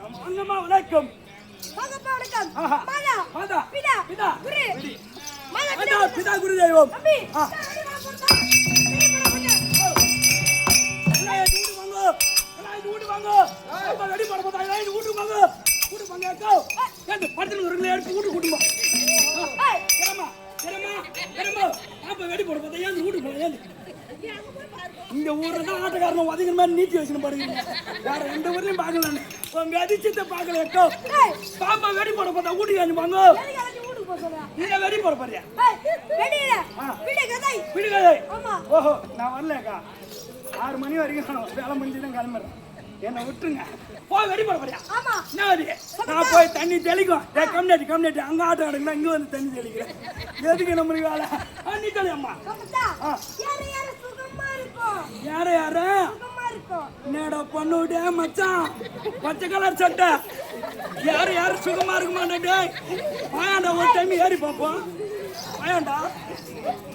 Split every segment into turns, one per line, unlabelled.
அங்கம்மா வணக்கம்.
வாங்கப்பா வணக்கம்.
ஆஹா.
மாதா.
மாதா.
பிதா.
பிதா.
குரு. மாதா
மாதா பிதா குரு தெய்வம்.
தம்பி.
வீட்டு வாங்க. அப்பா ரெடி பண்ண போதா இந்த வீட்டுக்கு வாங்க. வீட்டு வாங்க அக்கா. ஏன் படுத்துன்னு இருக்கீங்க எடுத்து வீட்டுக்கு கூட்டுமா. ஏறமா. அப்பா ரெடி பண்ண போதா ஏன் வீட்டுக்கு போங்க ஏன். இந்த ஊர்ல தான் ஆட்டக்காரன் வதங்கிற மாதிரி நீட்டி வச்சுன்னு பாருங்க. வேற எந்த ஊர்லயும் பார்க்கல. உங்க அதிர்ஷ்டத்தை பார்க்கல அக்கா. பாப்பா ரெடி பண்ண போதா வீட்டுக்கு ஏன் வாங்க. நீங்க ரெடி பண்ண போறியா? வீடு கதை. ஓஹோ நான் வரலக்கா. 6 மணி வரைக்கும் வேலை முடிஞ்சுதான் கிளம்புறேன். என்ன விட்டுருங்க. போய் வெடி போட போறியா? என்ன வெடி? நான் போய் தண்ணி தெளிக்கும். கம்யூனிட்டி அங்க ஆட்டம் ஆடுங்களா இங்க வந்து தண்ணி தெளிக்கிறேன். எதுக்கு நம்மளுக்கு வேலை? நீ தெளியம்மா. யார என்னடா பண்ணுவிட்டே மச்சான். பச்சை கலர் சட்டை. யாரு சுகமா இருக்க மாட்டேன். வாயாண்டா ஒரு டைம் ஏறி பார்ப்போம். வாயாண்டா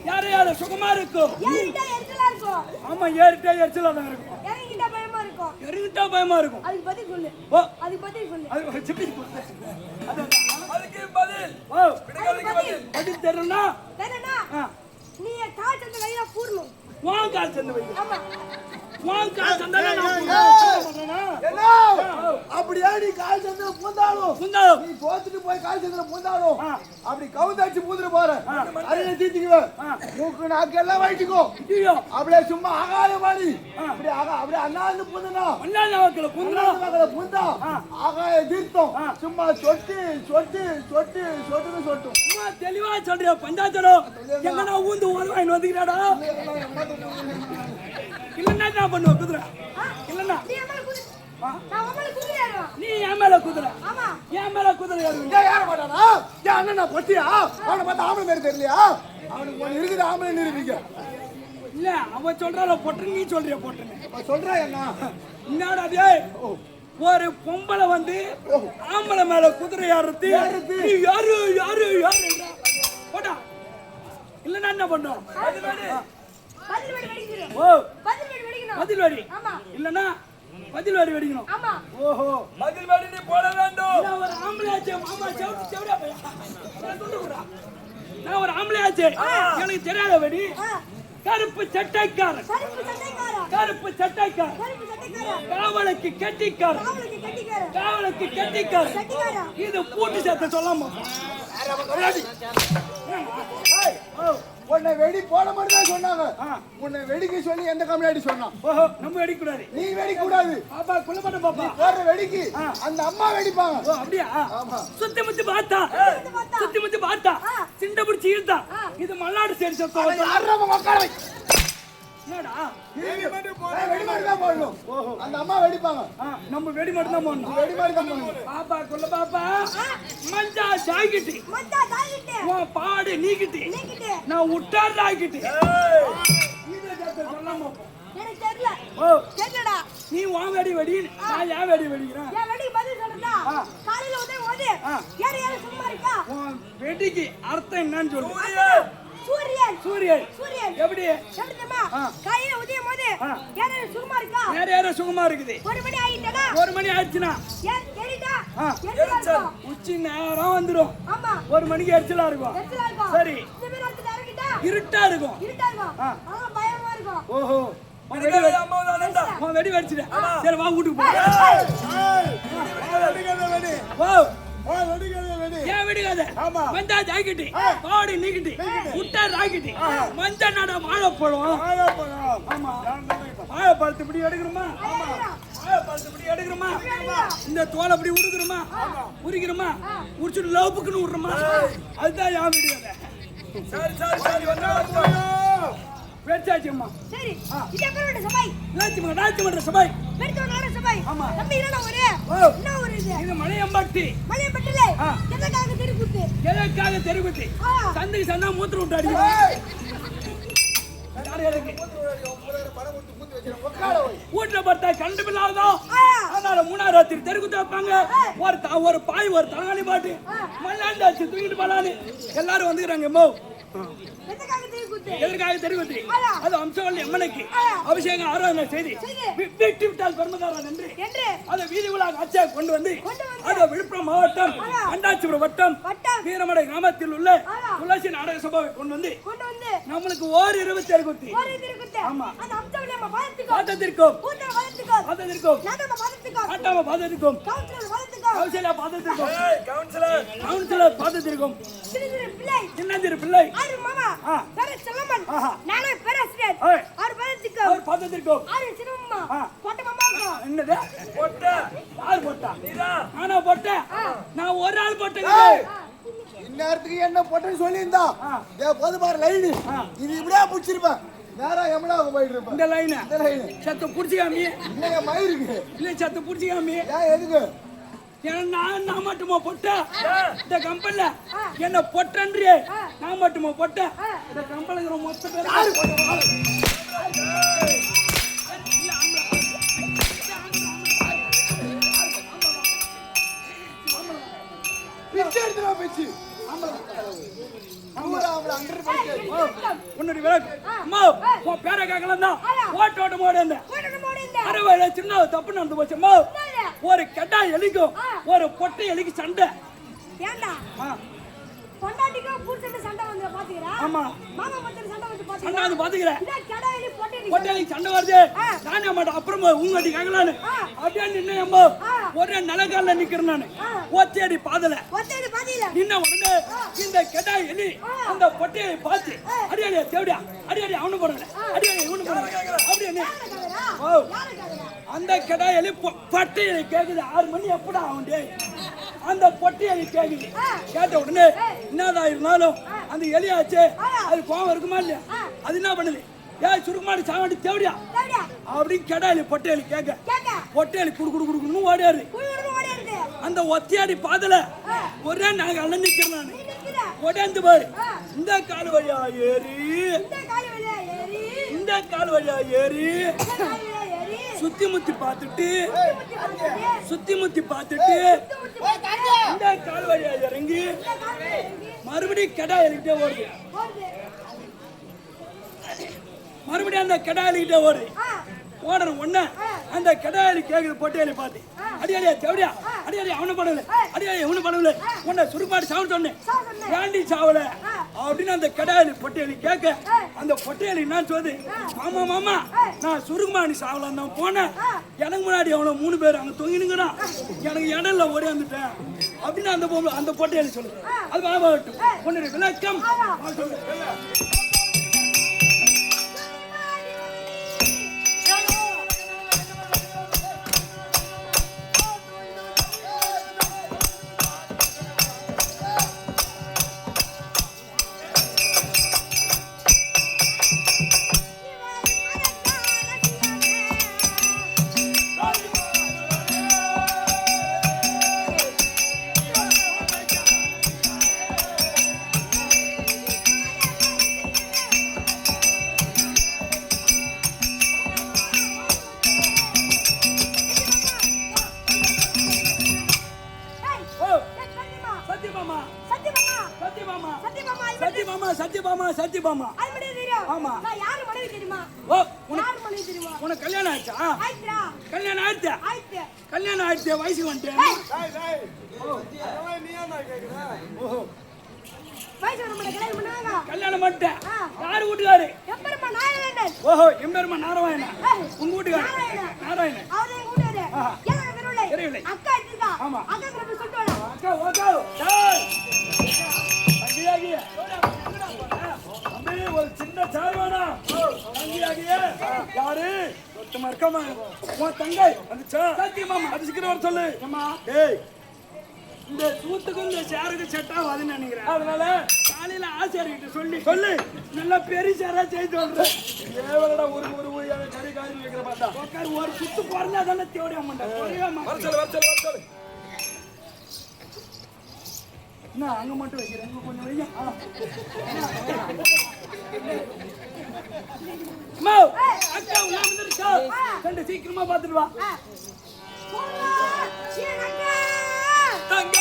யாரு சுகமா இருக்கும். ஆமா ஏறிட்டா எரிச்சலா தான் இருக்கும். இறங்கிட்டா பயமா இருக்கும். அதுக்கு பதில் சொல்லு. அதுக்கு பதில். பதில் தெரியலனா
நீ கால் சந்த கையில கூறணும்.
வாங்க கால் சந்த வை. ஆமா வாங்க கால் சந்த நான்
என்ன அப்படியே நீ கால் சந்த பூந்தாலும் நீ போத்துட்டு போய் கால் சந்தல பூந்தாலும் அப்படி கவுந்தாச்சு பூந்துற பாரு. அரைய தீத்திக்குவே. மூக்கு நாக்கு எல்லாம் வைட்டிக்கோ. அப்படியே சும்மா ஆகாய வாடி. அப்படியே அண்ணாந்து பூந்தனா
அண்ணாந்து
பூந்தா ஆகாய தீர்த்தம். சும்மா சொட்டுன்னு சொட்டும்.
சும்மா தெளிவா சொல்றியா பஞ்சாச்சரோ. எங்கனா ஊந்து ஓடுவான் வந்துக்கிறாடா. இல்லன்னா என்ன பண்ணுவ குதிரை? இல்லன்னா நீ என் மேல குதிரை. என் மேல குதிரை
ஏற மாட்டானா? ஏன் அண்ணா பத்தியா? அவனை பார்த்தா ஆம்பளை மாதிரி தெரியலையா? அவனுக்கு ஒன்று இருக்குது ஆம்பளை நிரூபிக்க.
இல்ல அவன் சொல்றால பொட்டு நீ சொல்றிய பொட்டுன்னு
சொல்றா என்ன
என்னடா டேய். ஒரு பொம்பளை வந்து ஆம்பளை மேல குதிரை ஏறுறது யாரு போடா. இல்லன்னா என்ன பண்ணும்? பதில் வடி இல்லன்னா பதில் வடி வெடிக்கணும். ஓஹோ பதில் வடி நீ போட வேண்டும். நான் ஒரு ஆம்பளையாச்சே மாமா செவடா பையா. நான் ஒரு ஆம்பளையாச்சே எனக்கு தெரியாத வெடி. கருப்பு சட்டைக்காரன் காவலுக்கு கெட்டிக்காரன் இது பூட்டி சேர்த்த சொல்லாம
உன்னை வெடி போட மட்டும் தான் சொன்னாங்க. உன்னை வெடிக்க சொல்லி எந்த கம்யூனிட்டி சொன்னான்?
ஓஹோ நம்ம வெடிக்க கூடாது.
நீ வெடிக்க கூடாது.
பாப்பா குள்ளப்பட்ட பாப்பா
போற வெடிக்கு அந்த அம்மா வெடிப்பாங்க.
ஓ அப்படியே சுத்தி முத்தி பார்த்தா சிண்ட பிடிச்சி இழுத்தா இது மல்லாடு சரி சத்தம்.
யாரமா மக்களை
என்னடா
வெடி மட்டும் தான் போடணும். அந்த அம்மா வெடிப்பாங்க.
நம்ம வெடி மட்டும் தான் போடணும்.
வெடி மட்டும் தான் போடணும்.
பாப்பா குள்ள பாப்பா மஞ்சா சாகிட்டி உன் பாடு நீக்கிட்டி நான் உட்டார் ஆகிட்டி. சொல்லாம
எனக்கு தெரியல. தெரியலடா.
நீ உன் வெடி வெடி நான் ஏன் வெடி வெடிக்கிறேன்?
என் வெடி பதில் சொல்றதா? காலையில ஓடு ஏறு சும்மா இருக்கா?
உன் வெடிக்கு அர்த்தம் என்னன்னு சொல்லு.
சூரியன்
எப்படி
சொல்லுமா? காலையில உதயம் போது ஏறு சும்மா இருக்கா?
ஏறு சுகமா இருக்குது.
1 மணி ஆயிட்டடா.
1 மணி ஆயிடுச்சுனா
ஏன் தெரியுதா?
எரிச்சல் உச்சி நேரம் வந்துரும்.
ஆமா
1 மணிக்கு எரிச்சலா இருக்கும். சரி
இந்த நேரத்துல இறங்கிட்டா
இருட்டா இருக்கும்.
ஆமா பயமா இருக்கும்.
ஓஹோ வெடி வெடிச்சிடு. சரி வா வீட்டுக்கு போ. ஏன் வெடிக்காத? மஞ்சா ஜாக்கெட்டு பாடி நீக்கிட்டு முட்டை ராக்கெட்டு மஞ்சள் நட வாழைப்பழம். ஆமா வாழைப்பழத்தை இப்படி எடுக்கணுமா? இந்த தோலை அப்படி உடுக்கணுமா? உரிக்கணுமா? உரிச்சுட்டு லவ்ப்புக்குன்னு விடுறோமா? அதுதான் ஏன் வெடிக்காத. வெடிச்சாச்சும்மா.
சரி இது எப்பரோட சபை?
ராஜ்யமன்ற சபை.
வெடிச்சோட சபை.
ஆமா
தம்பி என்ன ஒரு
இது மலையம்பட்டி.
மலையம்பட்டில எதற்காக தெருக்குத்தி
சந்தைக்கு சந்தா மூத்திரம் விட்டாடி. வீட்டுல பார்த்தா கண்டு பிள்ளாதோ அதனால 3ஆம் ராத்திரி தெருக்குத்து வைப்பாங்க. ஒரு பாய் ஒரு தலகாணி பாட்டு மல்லாண்டாச்சு தூக்கிட்டு போலான்னு எல்லாரும் வந்துக்கிறாங்க. எதற்காக தெரிவித்து அது அம்சவல்லி அம்மனுக்கு அபிஷேகம் ஆராதனை செய்து வீட்டு விட்டால் பெருமதாரா நன்றி அதை வீதி உலக ஆட்சியாக கொண்டு வந்து அதை விழுப்புரம் மாவட்டம் அண்டாச்சிபுரம் வட்டம் வீரமடை கிராமத்தில் உள்ள துளசி நாடக சபாவை கொண்டு வந்து நம்மளுக்கு ஓர் 27 குத்தி ஆமா பாதத்திற்கும் ஆட்டாம பாதத்திற்கும் கவுன்சிலர் பாதத்திற்கும் சின்னஞ்சிறு பிள்ளை நான் ஒரு ஆள் போட்டேன்.
இந்நேரத்துக்கு என்ன போட்டேன்னு சொல்லியிருந்தா போது பாரு லைனு இது இப்படியே பிடிச்சிருப்பேன். நேரா எமனாக போயிட்டு இருப்பேன்.
இந்த லைன் சத்து புடிச்சிக்காமி
இல்லைங்க மயிருக்கு
இல்ல சத்து புடிச்சிக்காமி
ஏன் எதுக்கு
நான் மட்டுமா பொட்டேன் இந்த கம்பெனில என்ன பொட்டன்றே நான் மட்டுமா பொட்டேன் இந்த கம்பெனில மொத்த பேர்
பிச்சை எடுத்துடா பேச்சு
உன்னுடைய விளக்கு அம்மா உன் பேரை கேட்கலாம் தான் ஓட்ட ஓடி அறுவடை சின்ன தப்பு நடந்து போச்சு அம்மா. ஒரு கெட்டா எலிக்கும் ஒரு பொட்டை எலிக்கு சண்டை. ஆமா சண்டை வந்து பாத்துக்கிறேன் பொட்டை எலிக்கு சண்டை வருது. நானே மாட்டேன் அப்புறம் உங்கடி கேட்கலான்னு அப்படியே நின்று அம்மா ஒரே நிலக்கால நிக்கிறேன். நானு ஒத்தேடி பாதல நின்ன உடனே இந்த கெட்டா எலி அந்த பொட்டையை பார்த்து அடியாடியா தேவடியா அடியாடி அவனு போடுங்க அடியாடி இவனு போடுங்க அப்படின்னு அந்த கெட்டா எலி பட்டையை கேக்குது. 6 மணி எப்படா ஆகுண்டே அந்த பொட்டையை கேக்குது. கேட்ட உடனே என்னதான் இருந்தாலும் அந்த எலியாச்சு அது கோவம் இருக்குமா இல்லையா? அது என்ன பண்ணுது? ஏன் சுருக்குமாடி சாவாண்டி தேவடியா அப்படின்னு கெடாலி பொட்டையலி கேட்க பொட்டையலி குடுக்குன்னு ஓடியாரு. அந்த ஒத்தியாடி பாதல ஒரே நாங்க அலைஞ்சிக்கிறேன். நான் உடந்து பாரு இந்த கால் வழியா ஏறி இந்த கால் வழியா ஏறி சுத்தி முத்தி பார்த்துட்டு இந்த கால் வழியா இறங்கி மறுபடியும் கெடா எலிக்கிட்டே ஓடுது. மறுபடியும் அந்த கெடாலிக்கிட்டே ஓடுது. ஓடுற ஒண்ணு அந்த கெடாலி கேக்குது பொட்டையலி பார்த்து அடியாடியா தேவடியா அடியாடி அவனை பண்ணல அடியாடி இவனு பண்ணல உன்னை சுருப்பாடி சாவல் சொன்னேன் ஏண்டி சாவல அப்படின்னு அந்த கெடாலி பொட்டையலி கேட்க அந்த பொட்டையலி என்ன சொல்லுது? மாமா நான் சுருக்குமாடி சாவலாம் தான் போனேன். எனக்கு முன்னாடி அவனை 3 பேர் அங்க தொங்கினுங்கிறான். எனக்கு இடம்ல ஓடி வந்துட்டேன் அப்படின்னு அந்த பொட்டையலி சொல்லுது. அது பாபாட்டும் உன்னுடைய விளக்கம் சத்தியபாமா ஆமா உனக்கு கல்யாணம் ஆயிடுச்சா? கல்யாணம் ஆயிடுச்சு வயசுக்கு வந்துட்டேன். கல்யாணம் பண்ணிட்டேன். யாரு வீட்டுக்காரு? ஓஹோ எம்பெருமா நாராயணன். உங்க வீட்டுக்காரு நாராயணன். ஆமா அக்கா ஓகே ஒரு சின்ன சார்வானா யாரு இருக்கமா உன் தங்கை வந்துச்சா? சத்தியமாமா அது சீக்கிரம் வர சொல்லு. இந்த சூத்துக்கும் இந்த சேருக்கு செட் ஆகாதுன்னு நினைக்கிறேன். அதனால காலையில ஆசிரியர்கிட்ட சொல்லு நல்லா பெரிய சேரா செய்து சொல்றேன். ஏவலடா ஒரு கறி காரி வைக்கிற பார்த்தா உட்காரு ஒரு சுத்து குறைஞ்சா தானே தேவையா மாட்டேன். வர சொல்லு என்ன அங்க மட்டும் வைக்கிறேன் கொஞ்சம் வையா. அக்கா உள்ள வந்துருச்சா? சீக்கிரமா பாத்துட்டு வா.
போடா என் அக்கா
தங்க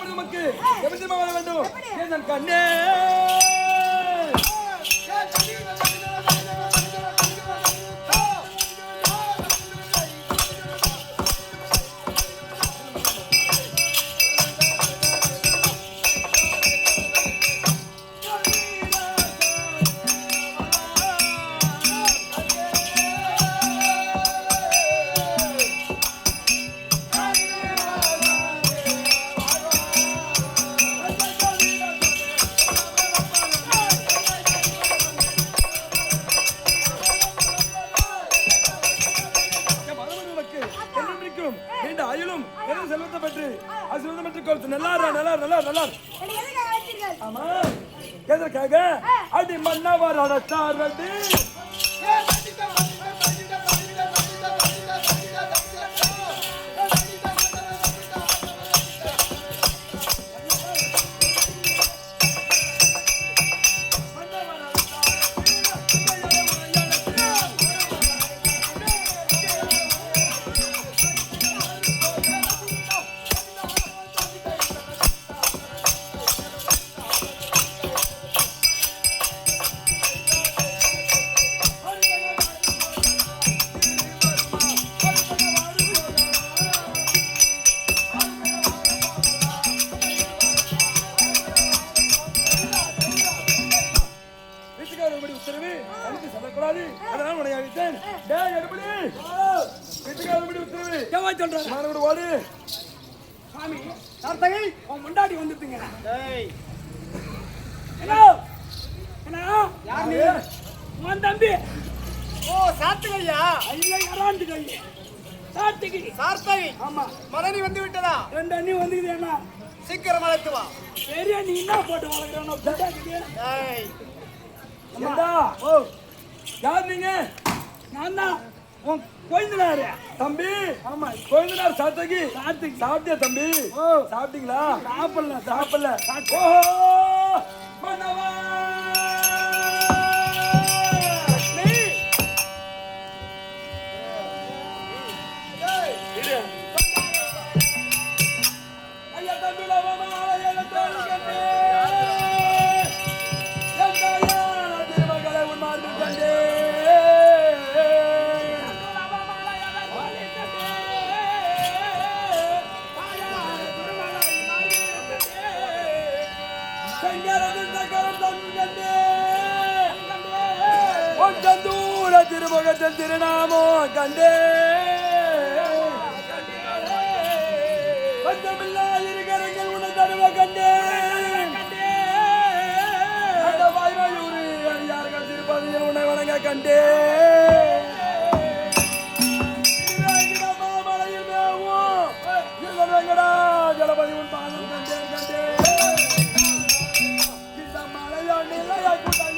நமக்கு எப்படி வர வேண்டும் என் கண்ணே ஆயிலும் செல்வத்தை பெற்று ஆசீர்வாதம் பெற்று நல்லா நல்லா ஆமா எதற்காக அடி மன்னவர் அடத்தார் வந்து உத்தரவு அனுப்பி சொல்லக்கூடாது. அதனால உன்னை அழைத்தேன். டேய் எடுபடி வீட்டுக்காரபடி உத்தரவு ஏவா சொல்றாங்க மானோட ஓடு சாமி சார்த்தகை உன் முண்டாடி வந்துட்டீங்க. டேய் ஹலோ ஹலோ யார் நீ? உன் தம்பி. ஓ சார்த்தகையா? இல்ல யாராண்டுகை சார்த்தகை சார்த்தகை. ஆமா மரணி வந்து விட்டதா? ரெண்டு அண்ணி வந்துக்குது. என்ன சீக்கிரம் அழைத்து வா. பெரிய நீ என்ன போட்டு வளர்க்கறனோ புண்டாடிக்கு. டேய் அம்மா ஓ யார் நீங்க? நான் தான் உன் கோயிந்தனாரு தம்பி. ஆமா கோயிந்தனார் சாத்தகி. சாப்பிட்டியா தம்பி? ஓ சாப்பிட்டீங்களா? சாப்பிடல. ஓஹோ மன்னவா ஐயா தம்பி திருமுகத்தில் திருநாமோ கண்டே பஞ்சமில்லா இருகரங்கள் உன தருவ கண்டே அந்த வாய்மையூரு அடியார்கள் திருப்பதியில் உன்னை வணங்க கண்டே மாமலையில் மேவும் ஜலபதி உன் பாதம் கண்டேன் கண்டே இந்த மலையோ நிலையா கூட்டாய்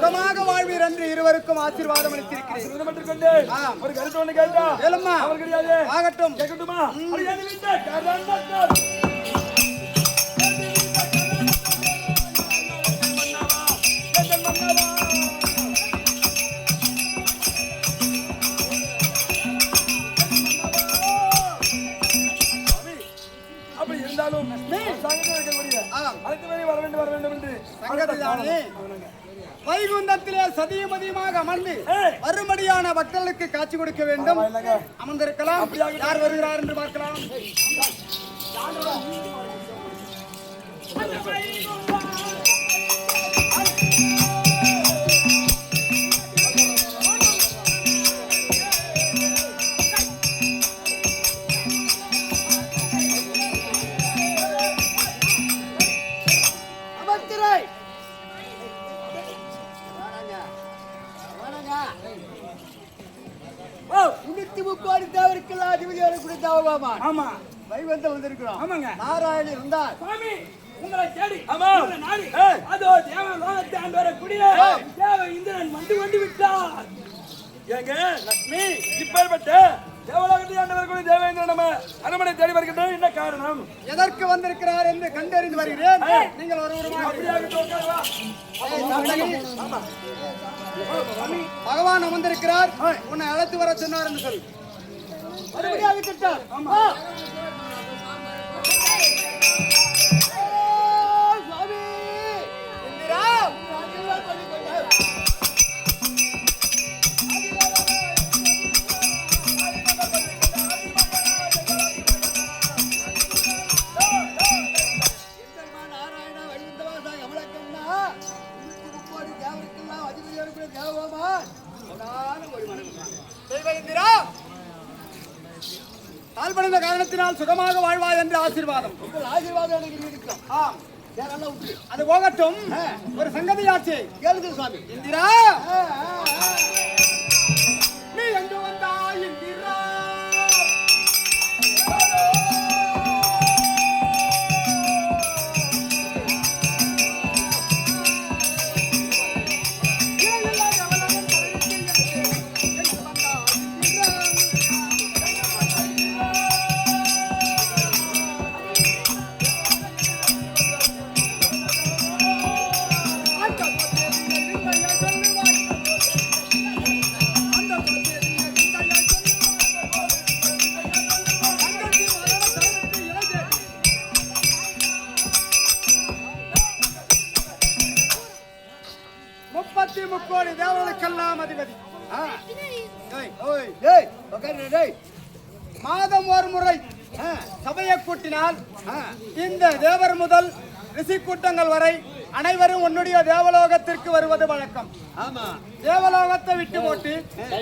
சுகமாக வாழ்வீர் என்று இருவருக்கும் ஆசீர்வாதம் அளித்திருக்கிறேன்.
ஆசீர்வாதம் பெற்றுக்கொண்டு ஒரு கருத்து ஒண்ணு கேட்டா
கேளும்மா.
அவர் கிடையாது.
ஆகட்டும்.
கேட்கட்டுமா? அது எங்க வீட்டு கர்நாடகா. அப்படி இருந்தாலும் சங்கத்தில் இருக்கக்கூடிய அடுத்த வேலை வர வேண்டும் என்று
சங்கத்திதானே வைகுந்தத்திலே சதியுமதியுமாக அமர்ந்து மறுபடியான பக்தர்களுக்கு காட்சி கொடுக்க வேண்டும். அமர்ந்திருக்கலாம். யார் வருகிறார் என்று பார்க்கலாம்.
ஆமா
வைகுந்தம் வந்திருக்கிறோம்.
ஆமாங்க.
நாராயணன் இருந்தார்.
சுவாமி உங்களை தேடி உங்களை நாடி அதோ தேவ லோகத்தை ஆண்டு வரக்கூடிய தேவ இந்திரன் வந்து விட்டார். ஏங்க லட்சுமி இப்பேற்பட்ட தேவலோகத்தை ஆண்டு வரக்கூடிய தேவேந்திரன் நம்ம அரண்மனை தேடி வருகின்றோம். என்ன காரணம்?
எதற்கு வந்திருக்கிறார் என்று கண்டறிந்து வருகிறேன். நீங்கள் ஒரு பகவான் அமர்ந்திருக்கிறார். உன்னை அழைத்து வர சொன்னார் என்று சொல். மறுபடியாக திட்டார். தாழ்படைந்த காரணத்தினால் சுகமாக வாழ்வாய் என்று ஆசீர்வாதம். ஆசீர்வாதம் அது போகட்டும். ஒரு சங்கதியாச்சு கேளுங்க சுவாமி. இந்திரா நீ எங்கு வந்தாய் இந்திரா? முக்கோடி தேவர்களுக்கெல்லாம் அதிபதி. மாதம் ஒரு முறை சபையை கூட்டினால் இந்த தேவர் முதல் ரிஷி கூட்டங்கள் வரை அனைவரும் உன்னுடைய தேவலோகத்திற்கு வருவது வழக்கம். ஆமா, தேவலோகத்தை விட்டு போட்டு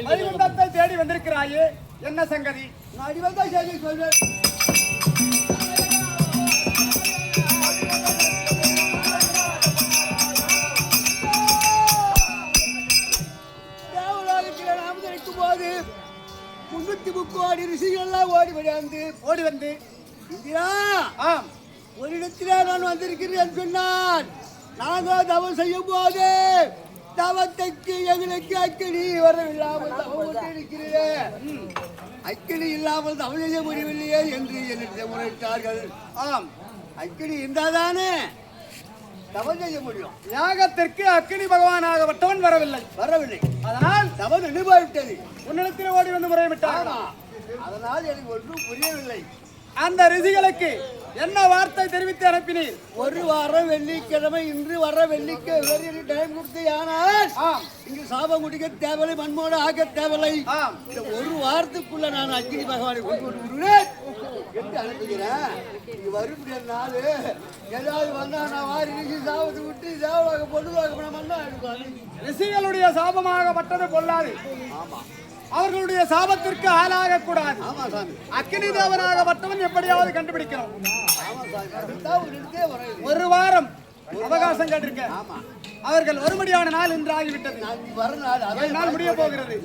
வைகுண்டத்தை தேடி வந்திருக்கிறாயே, என்ன சங்கதி? அடிவந்த செய்தி சொல்வேன். முக்கோடி ரிஷிகள் ஓடி வந்து இந்திரா ஒரு இடத்திலே நான் வந்திருக்கிறேன் சொன்னான். நாங்கள் தவம் செய்யும் போது தவத்தைக்கு எங்களுக்கு அக்கினி வரவில்லாமல் தவம் இருக்கிறேன். அக்கினி இல்லாமல் தவம் செய்ய முடியவில்லையே என்று என்னிடம் முறையிட்டார்கள். ஆம், அக்கினி இருந்தாதானே தவம் செய்ய முடியும். யாகத்திற்கு அக்கினி பகவானாகப்பட்டவன் வரவில்லை. அதனால் தவம் நினைவாயிட்டது. உன்னிடத்தில் ஓடி வந்து முறையிட்டார். அதனால் எனக்கு ஒன்றும் புரியவில்லை. அந்த ரிஷிகளுக்கு என்ன வார்த்தை தெரிவித்து அனுப்பினீர்? ஒரு வாரம் வெள்ளிக்கிழமை இன்று வர வெள்ளிக்கிழமை டைம் கொடுத்து. ஆனால் இங்கு சாபம் குடிக்க தேவையில்லை, மண்மோட ஆக்க தேவையில்லை. இந்த ஒரு வாரத்துக்குள்ள நான் அக்கினி பகவானை கொண்டு விடுவேன் என்று அனுப்புகிறேன். இங்க வரும் நாள் ஏதாவது வந்தா நான் வாரி ரிஷி சாபத்தை விட்டு தேவலாக பொண்ணுவாக ரிஷிகளுடைய சாபமாகப்பட்டது கொள்ளாது. ஆமா, அவர்களுடைய சாபத்திற்கு ஆளாக கூடாது. அக்கினி தேவனாகப்பட்டவன் எப்படியாவது கண்டுபிடிக்கணும். ஒரு வாரம் அவகாசம் கேட்டிருக்க. அவர்கள் வரும்படியான நாள் இன்று ஆகிவிட்டது. நாள் முடிய போகிறது.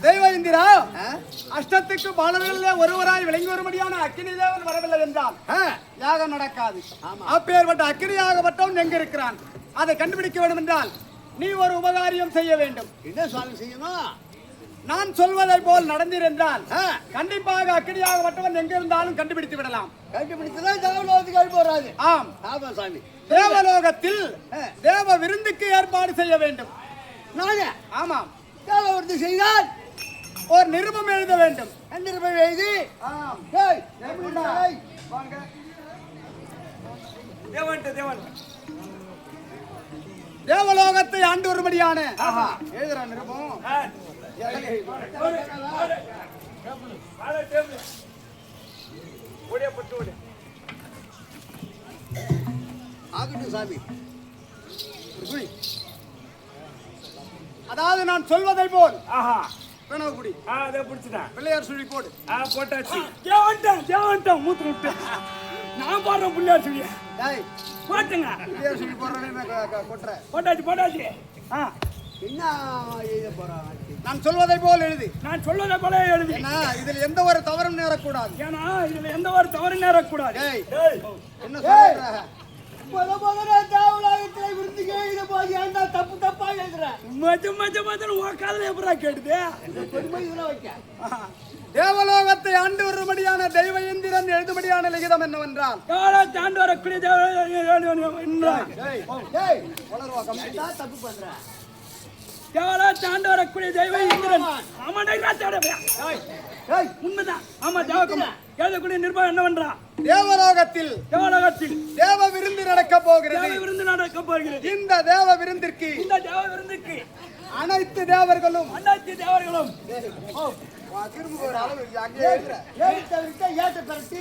தெய்வ இந்திரா, அஷ்டத்துக்கு பாலர்களே ஒருவராய் விளங்கி வரும்படியான அக்கினி தேவன் வரவில்லை என்றால் யாகம் நடக்காது. அப்பேற்பட்ட அக்கினியாகப்பட்டவன் எங்க இருக்கிறான்?
அதை கண்டுபிடிக்க வேண்டும் என்றால் நீ ஒரு உபகாரியம் செய்ய வேண்டும்.
என்ன சுவாமி செய்யணும்?
நான் சொல்வதை போல் நடந்தீர் என்றால் கண்டிப்பாக அக்கடியாக மற்றவன் எங்க இருந்தாலும் கண்டுபிடித்து விடலாம்.
கண்டுபிடித்துதான் தேவலோகத்துக்கு அனுப்பி வராது.
ஆம்,
ஆமா சாமி.
தேவலோகத்தில் தேவ விருந்துக்கு ஏற்பாடு செய்ய வேண்டும்.
நானே?
ஆமாம்.
தேவலோகத்துக்கு செய்தால்
ஒரு நிருபம் எழுத வேண்டும்.
நிருபம் எழுதி
ஆம்.
ஏய், ஏய்,
வாங்க. தேவலோகத்தை ஆண்டு வரும்படியான எழுதுற நிருபம்.
ஆகட்டும் சாமி.
அதாவது நான் சொல்வதை போல்
ஆஹா
கனவுக்குடி
அதை பிடிச்சிட்டேன்.
பிள்ளையார் சொல்லி போடு.
போட்டாச்சு. தேவன்ட்டான் மூத்து விட்டு நான் பாடுறேன் பிள்ளையார் சொல்லி
டேய்,
போட்டுங்க.
பிள்ளையார் சொல்லி போடுறேன்னு கொட்டுற.
போட்டாச்சு.
என்ன எழுத போறான்?
நான் சொல்வதை போல் எழுதி.
நான் சொல்வதை போல எழுதி.
ஏன்னா இதில் எந்த ஒரு தவறும் நேரக்கூடாது.
ஏன்னா இதுல எந்த ஒரு தவறு நேரக்கூடாது.
டேய், என்ன சொல்ற?
தேவலோகத்துல விருந்துக்கு எழுத போது ஏன்டா தப்பு தப்பா எழுதுறேன்?
மச்சம் உன் காதுல எப்படா கேட்டுது?
பொறுமை இதெல்லாம் வைக்க.
தேவலோகத்தை ஆண்டு வரும்படியான தெய்வ இந்திரன் எழுதும்படியான லிகிதம் என்னவென்றால்
எவ்வளோ தாண்டு வரக்கூடிய
டேய், டேய், வளருவா கம்பி.
தப்பு பண்ற.
எவ்வளோ தாண்டு வரக்கூடிய தெய்வ இந்திரன். ஆமா
ஏய்,
உண்மைதான். ஆமா தேவகுமார் எழுதக்கூடிய நிர்வாகம் என்ன பண்றா?
தேவலோகத்தில்
தேவலோகத்தில்
தேவ விருந்து நடக்க போகிறது.
தேவ விருந்து நடக்க போகிறது.
இந்த தேவ விருந்திற்கு
இந்த தேவ விருந்துக்கு
அனைத்து தேவர்களும்
அனைத்து தேவர்களும்
திரும்ப ஒரு அளவு அங்கே எழுதுற.
ஏட்ட பரட்டு.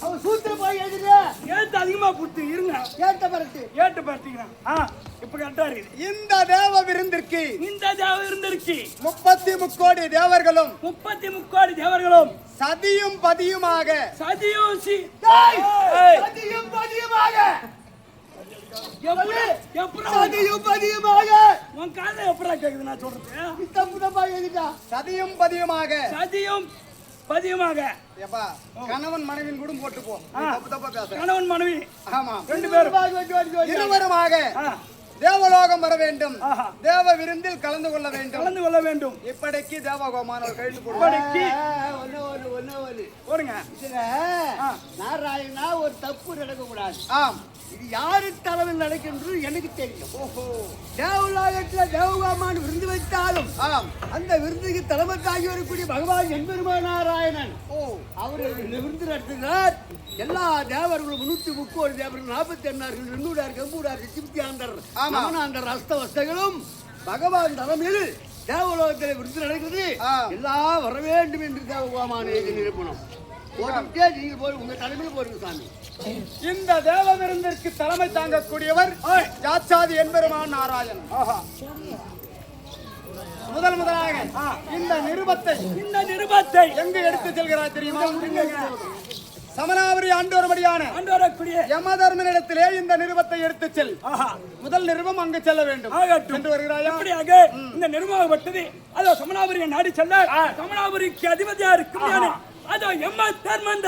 அவன் சூத்திர போய் எழுதுற.
ஏத்து அதிகமா கொடுத்து இருங்க.
ஏட்ட பரட்டு.
ஏட்டு பார்த்துக்கிறான். இப்ப கரெக்டா இருக்குது.
இந்த தேவ விருந்திற்கு
இந்த தேவ விருந்திற்கு
33 கோடி தேவர்களும்
33 கோடி தேவர்களும்
சதியும் பதியுமாக
சதியும்
சதியும் பதியுமாக.
எப்படி
சதியும் பதியுமாக.
உன் காதை எப்படா கேக்குது நான் சொல்றது?
தப்பு தப்பா எழுதிட்டா.
சதியும் பதியுமாக.
சதியும் பதியுமாக.
எப்பா கணவன் மனைவின் கூட போட்டு போ. நீ தப்பு தப்பா பேசுற.
கணவன் மனைவி
ஆமா,
ரெண்டு பேரும்
இருவருமாக தேவலோகம் வர வேண்டும். தேவ விருந்தில் கலந்து கொள்ள வேண்டும்.
கலந்து கொள்ள வேண்டும்.
இப்படிக்கு தேவகோமானவர் கைது
இப்படிக்கு
ஒன்னு
போடுங்க.
நாராயணா ஒரு தப்பு நடக்க கூடாது.
ஆம்,
இது யாரு தலைமையில் நடக்கின்றது எனக்கு தெரியும். ஓஹோ, தேவலோகத்துல தேவகோமான் விருந்து வைத்தாலும் அந்த விருந்துக்கு தலைமை தாங்கி வரக்கூடிய பகவான் எம்பெருமான் நாராயணன் அவர் விருந்து நடத்துகிறார். எல்லா தேவர்களும் 330 தேவர்கள் 48 ரெண்டூடார் கம்பூடார் சிப்தியாண்டர் ராமநாண்டர் அஸ்தவஸ்தகளும் பகவான் தலைமையில் தேவலோகத்தில் விருந்து நடக்கிறது. எல்லாம் வர வேண்டும் என்று தேவகோமான் நிரூபணம் போட்டுட்டே நீங்கள் போய் உங்க தலைமையில் போடுங்க சாமி.
இந்த தேவ விருந்திற்கு தலைமை தாங்கக்கூடியவர் ஜாச்சாதி எம்பெருமான் நாராயணன். முதலாக இந்த நிருபத்தை எங்கு எடுத்து செல்கிறார் தெரியுமா? சமனாவரி ஆண்டு வரும்படியான யமதர்மனிடத்திலே இந்த நிருபத்தை எடுத்து செல். முதல் நிருபம் அங்கு செல்ல வேண்டும் என்று வருகிறாயா?
இந்த நிருபமாகப்பட்டது அதோ சமனாபுரியை நாடி செல்ல சமனாபுரிக்கு அதிபதியா இருக்கும். அதோ எம்ம தர்மந்த